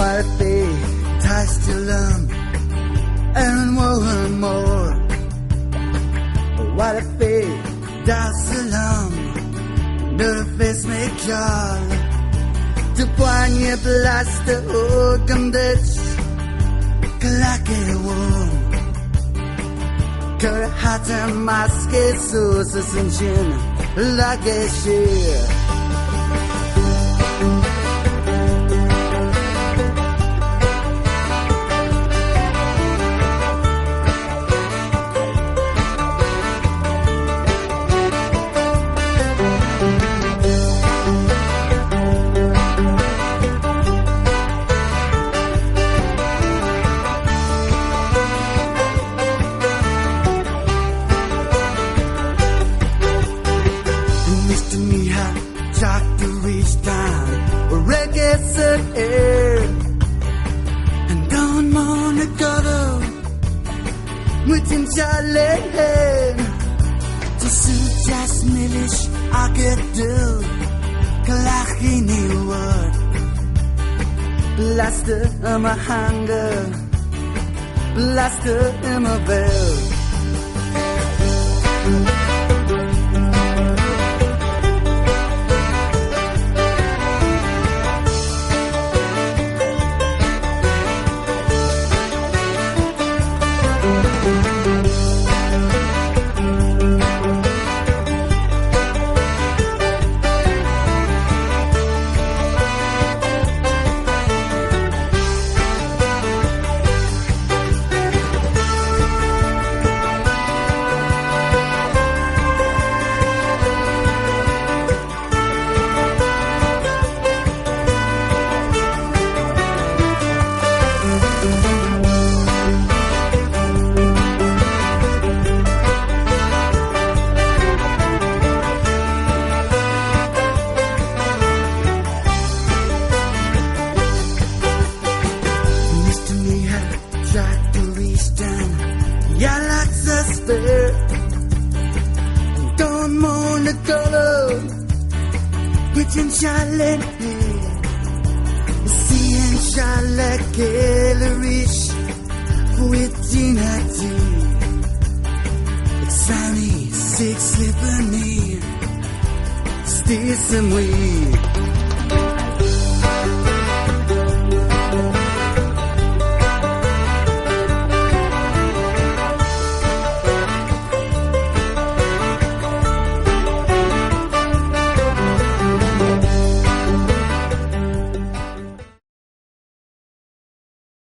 What if they touched your lump and one more? What if they does the lump? The face make y'all to poignée place de Oganditch Kalake womb Kara hata maske sauce sinjin like share. Talk to reach down, reggae set air, and don't wanna go within Charlie. To suit just milish, I could do Kalachini word. Blaster in my hunger, blaster in my bell. Don't wanna go with Charlotte, seeing Charlotte Kellerich with Dinati. It's sunny, six slippery, still some way.